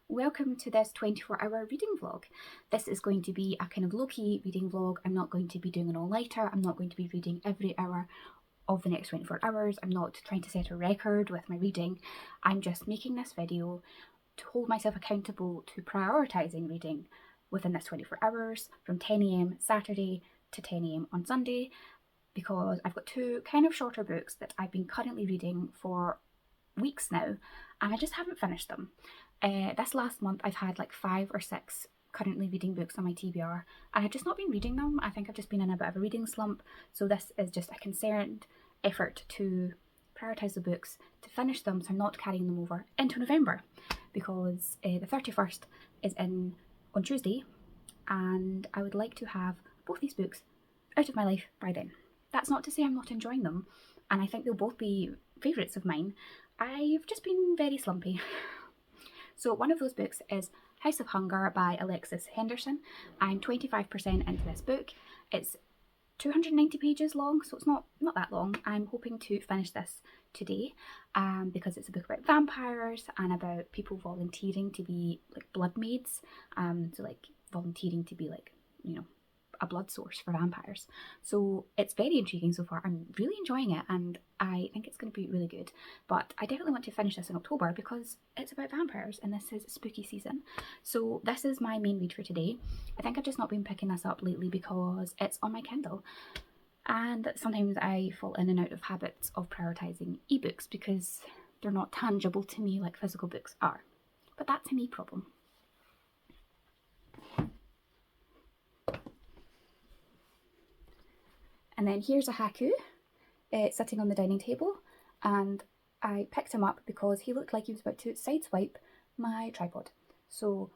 Welcome to this 24-hour reading vlog. This is going to be a kind of low-key reading vlog. I'm not going to be doing an all-nighter. I'm not going to be reading every hour of the next 24 hours. I'm not trying to set a record with my reading. I'm just making this video to hold myself accountable to prioritising reading within this 24 hours from 10 AM Saturday to 10 AM on Sunday, because I've got two kind of shorter books that I've been currently reading for weeks now and I just haven't finished them. This last month I've had like 5 or 6 currently reading books on my TBR and I've just not been reading them. I think I've just been in a bit of a reading slump, so this is just a concerned effort to prioritise the books, to finish them so I'm not carrying them over into November, because the 31st is on Tuesday and I would like to have both these books out of my life by then. That's not to say I'm not enjoying them, and I think they'll both be favourites of mine. I've just been very slumpy. So one of those books is House of Hunger by Alexis Henderson. I'm 25% into this book. It's 290 pages long, so it's not that long. I'm hoping to finish this today because it's a book about vampires and about people volunteering to be like blood maids, so like volunteering to be like, you know, a blood source for vampires. So it's very intriguing so far. I'm really enjoying it and I think it's going to be really good, but I definitely want to finish this in October because it's about vampires and this is spooky season. So this is my main read for today. I think I've just not been picking this up lately because it's on my Kindle, and sometimes I fall in and out of habits of prioritising ebooks because they're not tangible to me like physical books are, but that's a me problem. And then here's a haiku sitting on the dining table, and I picked him up because he looked like he was about to sideswipe my tripod. So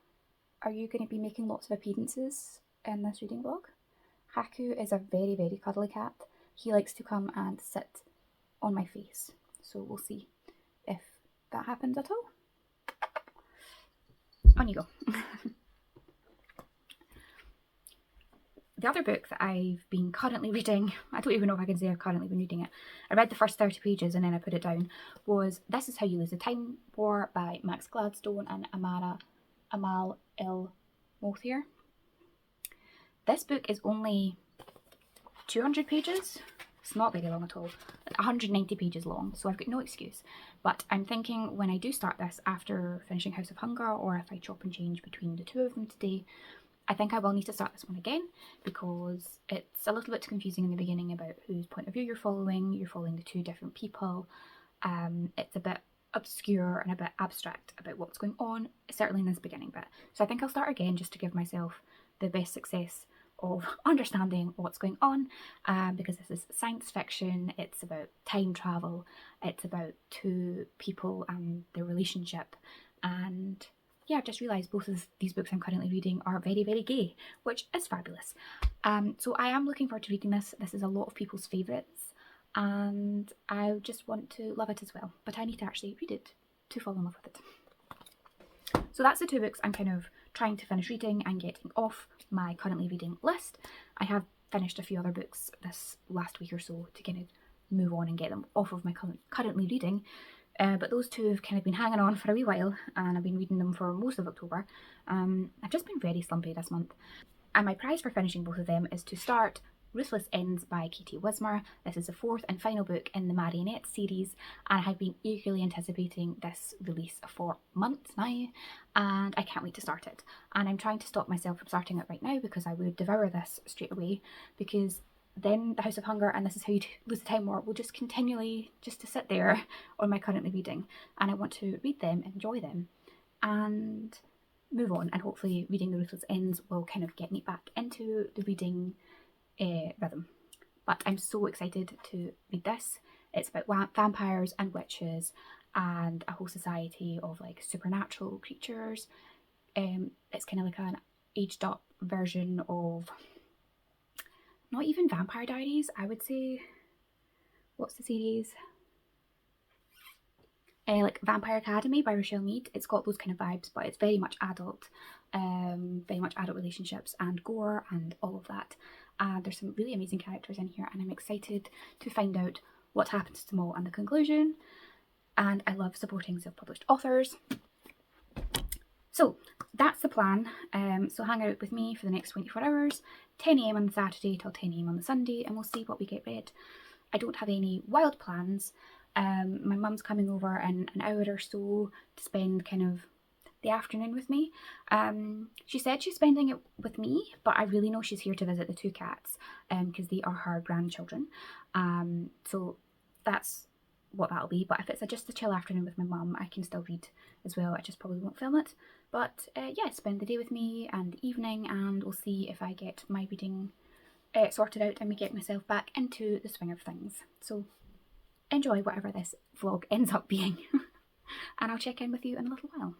are you going to be making lots of appearances in this reading vlog? Haku is a very, very cuddly cat. He likes to come and sit on my face. So we'll see if that happens at all. On you go. The other book that I've been currently reading, I don't even know if I can say I've currently been reading it, I read the first 30 pages and then I put it down, was This Is How You Lose the Time War by Max Gladstone and Amal El Mothier. This book is only 200 pages. It's not very long at all. 190 pages long, so I've got no excuse. But I'm thinking when I do start this after finishing House of Hunger, or if I chop and change between the two of them today, I think I will need to start this one again because it's a little bit confusing in the beginning about whose point of view you're following. You're following the two different people. It's a bit obscure and a bit abstract about what's going on, certainly in this beginning bit. So I think I'll start again just to give myself the best success of understanding what's going on, because this is science fiction. It's about time travel. It's about two people and their relationship, and yeah, I've just realised both of these books I'm currently reading are very, very gay, which is fabulous. So I am looking forward to reading this. This is a lot of people's favourites and I just want to love it as well, but I need to actually read it to fall in love with it. So that's the two books I'm kind of trying to finish reading and getting off my currently reading list. I have finished a few other books this last week or so to kind of move on and get them off of my currently reading. But those two have kind of been hanging on for a wee while and I've been reading them for most of October. I've just been very slumpy this month. And my prize for finishing both of them is to start Ruthless Ends by Katie Wismer. This is the fourth and final book in the Marionette series and I've been eagerly anticipating this release for months now and I can't wait to start it. And I'm trying to stop myself from starting it right now because I would devour this straight away, because then the House of Hunger and This Is How You Lose the Time War will just continually just to sit there on my currently reading, and I want to read them, enjoy them and move on, and hopefully reading The Ruthless Ends will kind of get me back into the reading rhythm. But I'm so excited to read this. It's about vampires and witches and a whole society of like supernatural creatures. It's kind of like an aged up version of not even Vampire Diaries, I would say. What's the series? Like Vampire Academy by Rochelle Mead. It's got those kind of vibes, but it's very much adult relationships and gore and all of that. There's some really amazing characters in here and I'm excited to find out what happens to them all and the conclusion. And I love supporting self-published authors. So that's the plan. So hang out with me for the next 24 hours, 10 AM on the Saturday till 10 AM on the Sunday, and we'll see what we get read. I don't have any wild plans. My mum's coming over in an hour or so to spend kind of the afternoon with me. She said she's spending it with me, but I really know she's here to visit the two cats because they are her grandchildren. So that's what that'll be. But if it's just a chill afternoon with my mum, I can still read as well. I just probably won't film it. But yeah, spend the day with me and the evening, and we'll see if I get my reading sorted out and we get myself back into the swing of things. So enjoy whatever this vlog ends up being. And I'll check in with you in a little while.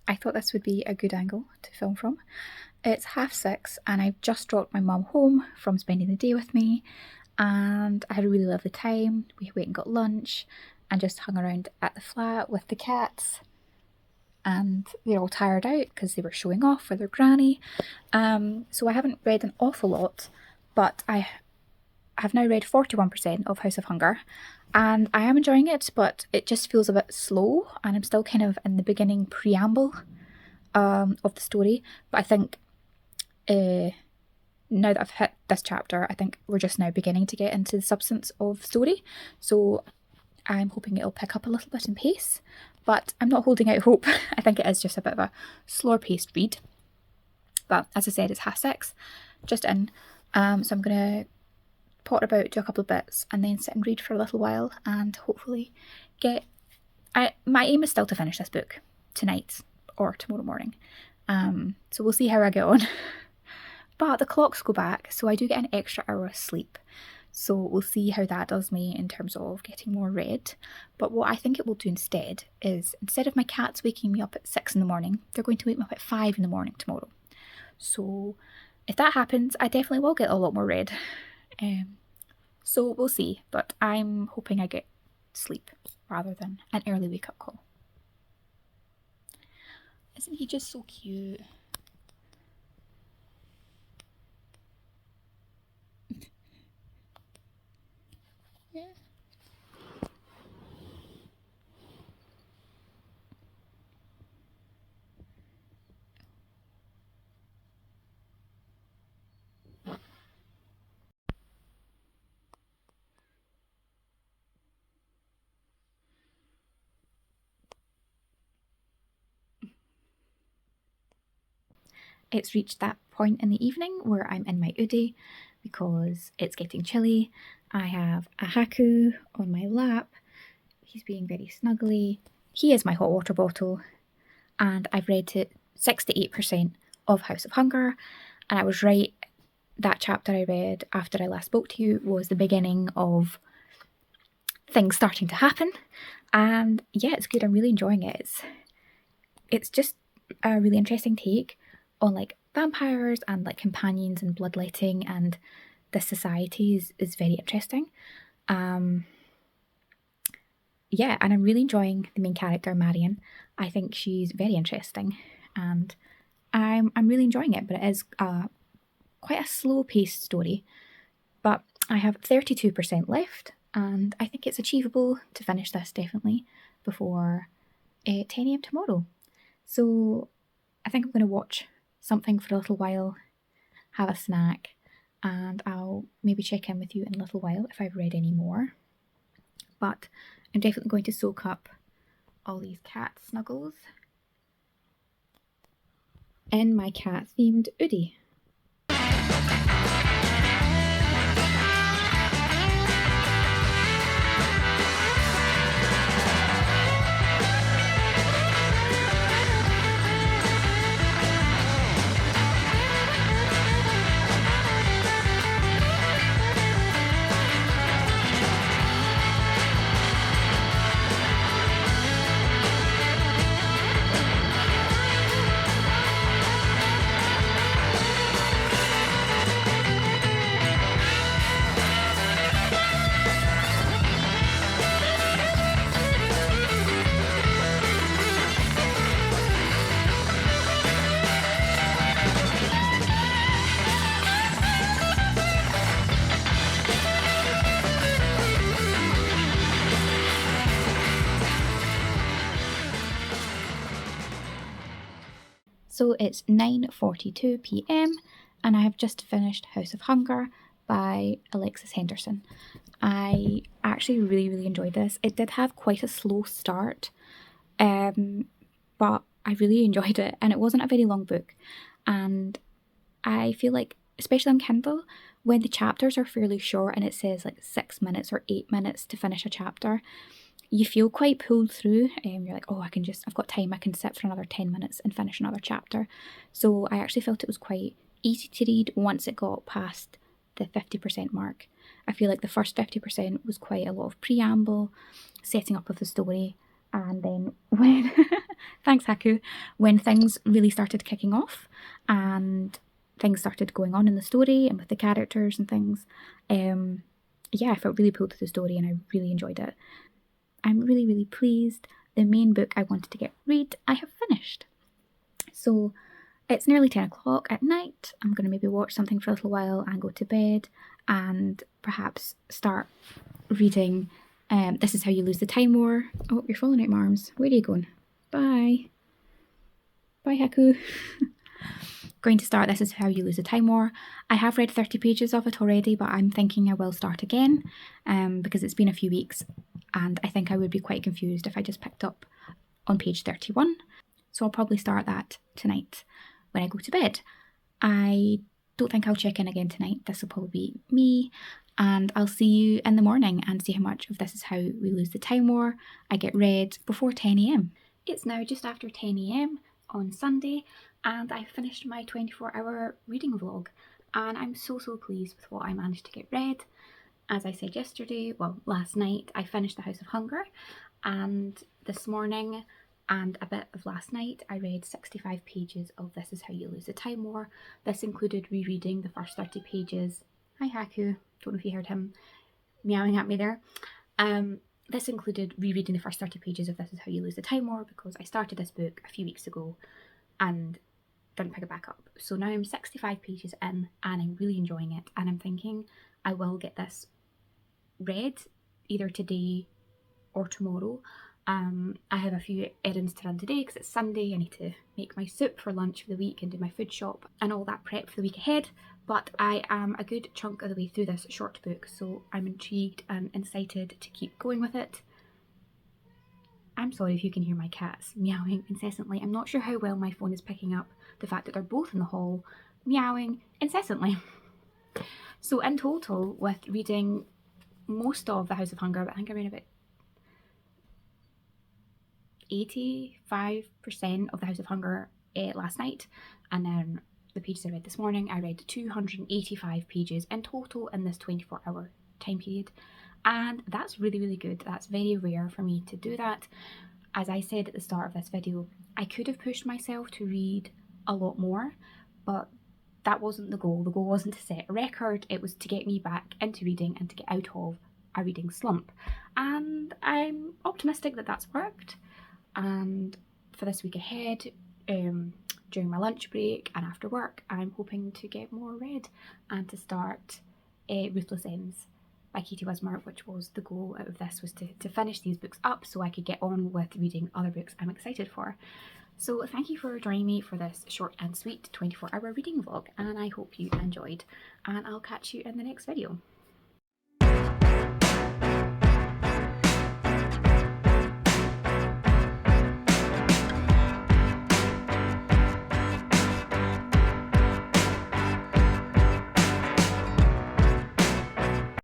I thought this would be a good angle to film from. It's 6:30 and I've just dropped my mum home from spending the day with me, and I had a really lovely time. We went and got lunch and just hung around at the flat with the cats, and they're all tired out because they were showing off for their granny. So I haven't read an awful lot, but I have now read 41% of House of Hunger, and I am enjoying it, but it just feels a bit slow, and I'm still kind of in the beginning preamble of the story. But I think now that I've hit this chapter, I think we're just now beginning to get into the substance of the story. So I'm hoping it'll pick up a little bit in pace, but I'm not holding out hope. I think it is just a bit of a slower paced read. But as I said, it's 6:30, just in. So I'm going to potter about, do a couple of bits, and then sit and read for a little while, and hopefully get... my aim is still to finish this book tonight or tomorrow morning. So we'll see how I get on. But the clocks go back, so I do get an extra hour of sleep. So we'll see how that does me in terms of getting more read. But what I think it will do instead is, instead of my cats waking me up at 6 in the morning, they're going to wake me up at 5 in the morning tomorrow. So if that happens, I definitely will get a lot more read. So we'll see, but I'm hoping I get sleep rather than an early wake-up call. Isn't he just so cute? Yeah. It's reached that point in the evening where I'm in my Udi, because it's getting chilly. I have a Haku on my lap. He's being very snuggly. He is my hot water bottle, and I've read to 68% of House of Hunger, and I was right. That chapter I read after I last spoke to you was the beginning of things starting to happen, and yeah, it's good. I'm really enjoying it. It's just a really interesting take on like vampires and like companions and bloodletting, and this society is very interesting. Yeah, and I'm really enjoying the main character, Marion. I think she's very interesting, and I'm really enjoying it. But it is quite a slow-paced story. But I have 32% left, and I think it's achievable to finish this definitely before 10 a.m. tomorrow. So I think I'm going to watch something for a little while, have a snack, and I'll maybe check in with you in a little while if I've read any more. But I'm definitely going to soak up all these cat snuggles in my cat-themed Oodie. So it's 9:42 p.m. and I have just finished House of Hunger by Alexis Henderson. I actually really enjoyed this. It did have quite a slow start, but I really enjoyed it, and it wasn't a very long book. And I feel like, especially on Kindle, when the chapters are fairly short and it says like 6 minutes or 8 minutes to finish a chapter, you feel quite pulled through. You're like, oh, I've got time, I can sit for another 10 minutes and finish another chapter. So I actually felt it was quite easy to read once it got past the 50% mark. I feel like the first 50% was quite a lot of preamble, setting up of the story, and then when, thanks Haku, when things really started kicking off and things started going on in the story and with the characters and things, yeah, I felt really pulled through the story and I really enjoyed it. I'm really pleased. The main book I wanted to get read, I have finished. So it's nearly 10 o'clock at night. I'm going to maybe watch something for a little while and go to bed and perhaps start reading This Is How You Lose the Time War. Oh, you're falling out my arms. Where are you going? Bye. Bye, Haku. Going to start This Is How You Lose the Time War. I have read 30 pages of it already, but I'm thinking I will start again because it's been a few weeks and I think I would be quite confused if I just picked up on page 31. So I'll probably start that tonight when I go to bed. I don't think I'll check in again tonight. This will probably be me, and I'll see you in the morning and see how much of This Is How We Lose the Time War I get read before 10 a.m. It's now just after 10 a.m. on Sunday, and I finished my 24-hour reading vlog, and I'm so pleased with what I managed to get read. As I said yesterday, well, last night, I finished The House of Hunger, and this morning and a bit of last night, I read 65 pages of This Is How You Lose the Time War. This included rereading the first 30 pages. Hi Haku, don't know if you heard him meowing at me there. This included rereading the first 30 pages of This Is How You Lose the Time War because I started this book a few weeks ago and didn't pick it back up. So now I'm 65 pages in and I'm really enjoying it, and I'm thinking I will get this read either today or tomorrow. I have a few errands to run today because it's Sunday. I need to make my soup for lunch for the week and do my food shop and all that prep for the week ahead. But I am a good chunk of the way through this short book, so I'm intrigued and excited to keep going with it. I'm sorry if you can hear my cats meowing incessantly. I'm not sure how well my phone is picking up the fact that they're both in the hall meowing incessantly. So in total, with reading most of The House of Hunger, I think I read about 85% of The House of Hunger last night, and then the pages I read this morning, I read 285 pages in total in this 24-hour time period, and that's really, really good. That's very rare for me to do that. As I said at the start of this video, I could have pushed myself to read a lot more, but that wasn't the goal. The goal wasn't to set a record, it was to get me back into reading and to get out of a reading slump. And I'm optimistic that that's worked. And for this week ahead, during my lunch break and after work, I'm hoping to get more read and to start Ruthless Ends by Katie Wismar, which was the goal out of this, was to finish these books up so I could get on with reading other books I'm excited for. So thank you for joining me for this short and sweet 24-hour reading vlog, and I hope you enjoyed, and I'll catch you in the next video.